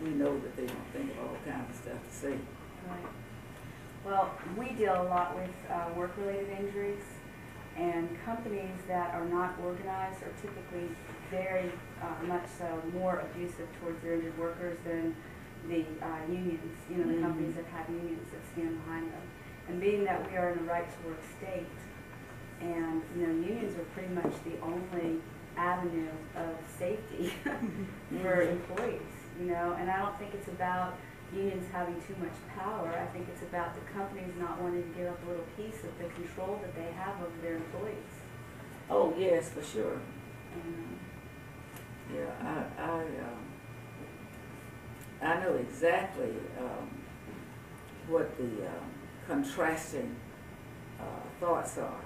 we know that they're going to think of all kinds of stuff to say. Right. Well, we deal a lot with work-related injuries, and companies that are not organized are typically very much so more abusive towards their injured workers than the unions, you know, the companies that have unions that stand behind them. And being that we are in a right-to-work state, and, you know, unions are pretty much the only avenue of safety for employees, you know, and I don't think it's about unions having too much power. I think it's about the companies not wanting to give up a little piece of the control that they have over their employees. Oh yes, for sure. Yeah, I know exactly what the contrasting thoughts are,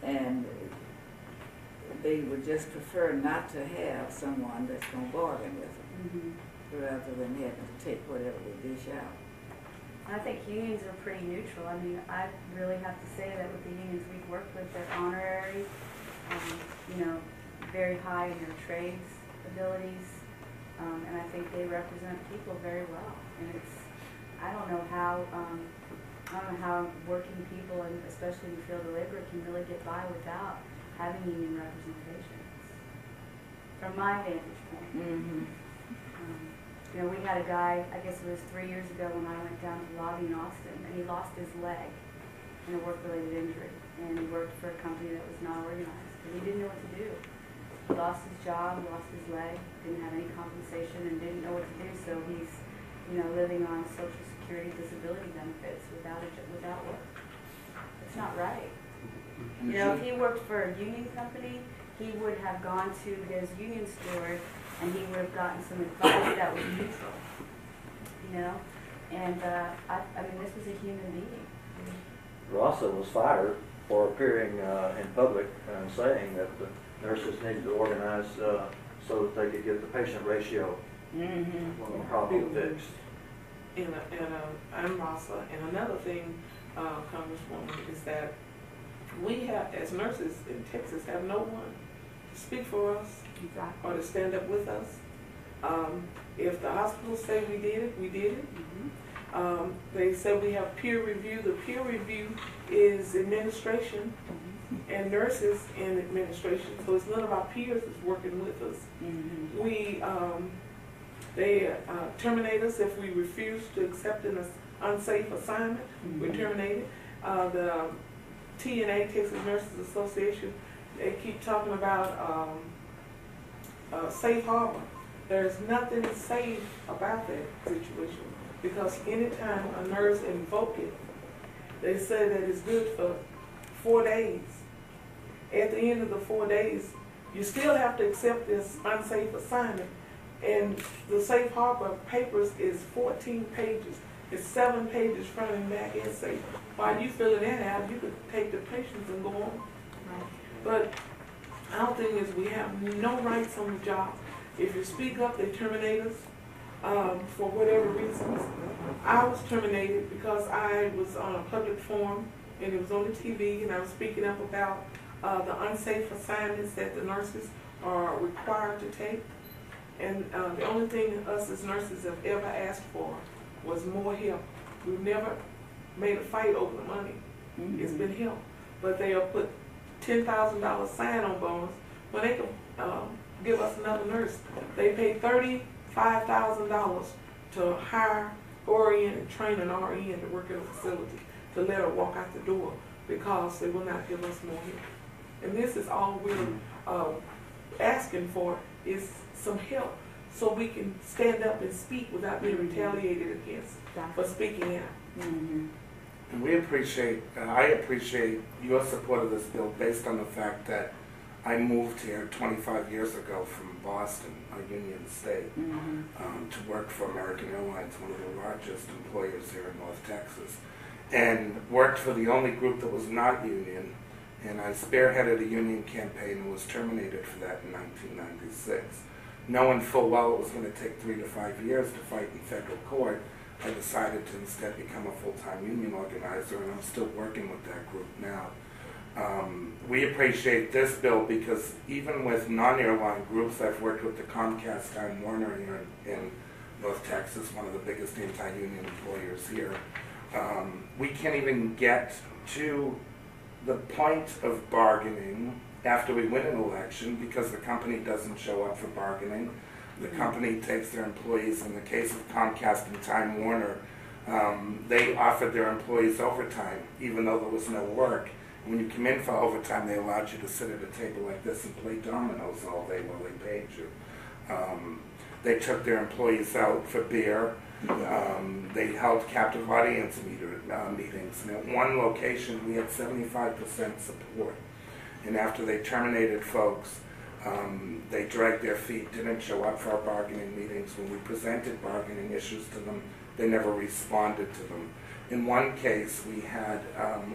and they would just prefer not to have someone that's going to bargain with them, rather than having to take whatever they dish out. I think unions are pretty neutral. I mean, I really have to say that with the unions we've worked with, they're honorary, you know, very high in their trades abilities, and I think they represent people very well. And it's, I don't know how working people, and especially in the field of labor, can really get by without having union representation, from my vantage point. You know, we had a guy, I guess it was 3 years ago when I went down to the lobby in Austin, and he lost his leg in a work-related injury, and he worked for a company that was not organized, and he didn't know what to do. He lost his job, lost his leg, didn't have any compensation, and didn't know what to do, so he's, you know, living on Social Security disability benefits without work. It's not right. You know, if he worked for a union company, he would have gone to his union steward and he would have gotten some advice that was neutral, you know? And I mean, this was a human being. Rawson was fired for appearing in public and saying that the nurses needed to organize so that they could get the patient ratio problem fixed. I'm Rasa, and another thing, Congresswoman, is that we have, as nurses in Texas, have no one to speak for us or to stand up with us. If the hospitals say we did it, we did it. They said we have peer review. The peer review is administration and nurses in administration, so it's none of our peers that's working with us. They terminate us if we refuse to accept an unsafe assignment. We're terminated. The TNA, Texas Nurses Association, they keep talking about safe harbor. There's nothing safe about that situation, because anytime a nurse invoke it, they say that it's good for 4 days. At the end of the 4 days, you still have to accept this unsafe assignment. And the safe harbor papers is 14 pages. It's 7 pages front and back essay. While you filling that out, you could take the patients and go on. But our thing is we have no rights on the job. If you speak up, they terminate us for whatever reasons. I was terminated because I was on a public forum and it was on the TV, and I was speaking up about the unsafe assignments that the nurses are required to take. And the only thing us as nurses have ever asked for was more help. We've never made a fight over the money. It's been help. But they'll put $10,000 sign-on bonus when they can give us another nurse. They pay $35,000 to hire, orient, and train an RN to work in a facility, to let her walk out the door, because they will not give us more help. And this is all we're asking for, is some help, so we can stand up and speak without being retaliated against for speaking out. And we appreciate, I appreciate your support of this bill based on the fact that I moved here 25 years ago from Boston, a union state, to work for American Airlines, one of the largest employers here in North Texas, and worked for the only group that was not union, and I spearheaded a union campaign and was terminated for that in 1996. Knowing full well it was going to take 3 to 5 years to fight in federal court, I decided to instead become a full-time union organizer, and I'm still working with that group now. We appreciate this bill because even with non-airline groups, I've worked with the Comcast Time Warner here in North Texas, one of the biggest anti-union employers here. We can't even get to the point of bargaining after we win an election because the company doesn't show up for bargaining. The company takes their employees. In the case of Comcast and Time Warner, they offered their employees overtime even though there was no work. When you come in for overtime, they allowed you to sit at a table like this and play dominoes all day while they paid you. They took their employees out for beer. They held captive audience meetings. And at one location, we had 75% support. And after they terminated folks, they dragged their feet, didn't show up for our bargaining meetings. When we presented bargaining issues to them, they never responded to them. In one case, we had,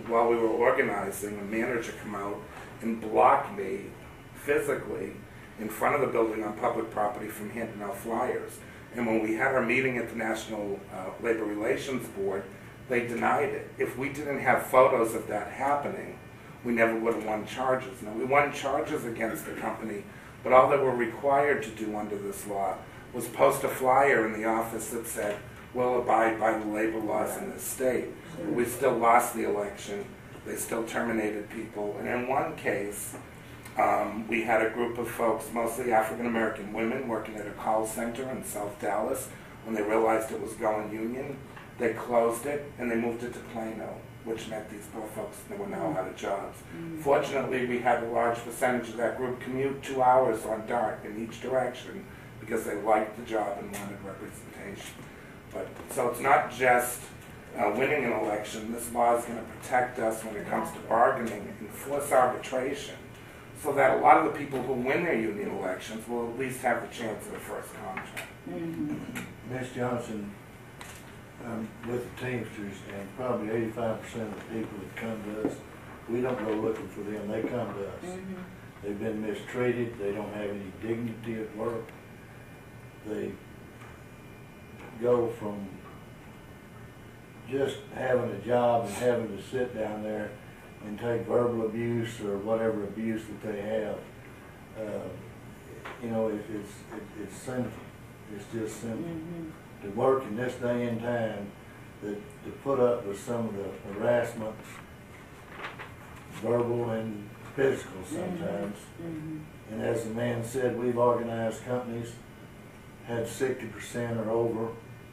while we were organizing, a manager come out and block me physically in front of the building on public property from handing out flyers. And when we had our meeting at the National Labor Relations Board, they denied it. If we didn't have photos of that happening, we never would have won charges. Now, we won charges against the company, but all they were required to do under this law was post a flyer in the office that said, "We'll abide by the labor laws in this state." We still lost the election. They still terminated people. And in one case, we had a group of folks, mostly African-American women, working at a call center in South Dallas. When they realized it was going union, they closed it and they moved it to Plano, which meant these poor folks were now out of jobs. Fortunately, we had a large percentage of that group commute 2 hours on DART in each direction because they liked the job and wanted representation. But so it's not just winning an election. This law is going to protect us when it comes to bargaining and force arbitration, so that a lot of the people who win their union elections will at least have the chance of a first contract. Ms. Johnson, with the Teamsters, and probably 85% of the people that come to us, we don't go looking for them, they come to us. They've been mistreated, they don't have any dignity at work. They go from just having a job and having to sit down there and take verbal abuse or whatever abuse that they have. You know, it's sinful. It's just sinful to work in this day and time, that to put up with some of the harassment, verbal and physical sometimes. And as the man said, we've organized companies, had 60% or over,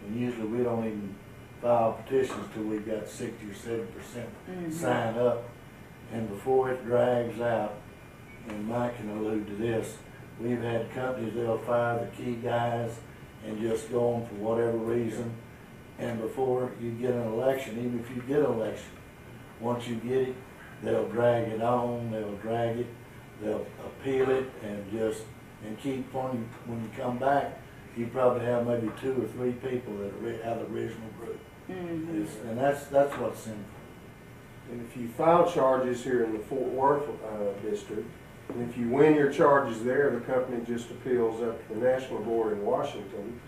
and usually we don't even file petitions till we've got 60 or 70% signed up. And before it drags out, and Mike can allude to this, we've had companies, they'll fire the key guys and just go on for whatever reason. And before you get an election, even if you get an election, once you get it, they'll drag it on, they'll drag it, they'll appeal it, and keep on. When you come back, you probably have maybe 2 or 3 people that are out of the original group. And that's what's sinful. And if you file charges here in the Fort Worth district, and if you win your charges there, the company just appeals up to the National Board in Washington.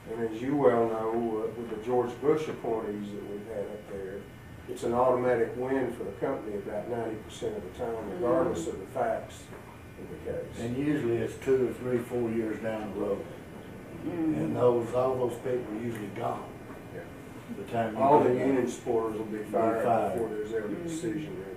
And as you well know, with the George Bush appointees that we've had up there, it's an automatic win for the company about 90% of the time, regardless of the facts of the case. And usually it's 2 or 3, 4 years down the road. And all those people are usually gone. Yeah. The time all the union supporters will be fired before there's ever a decision made.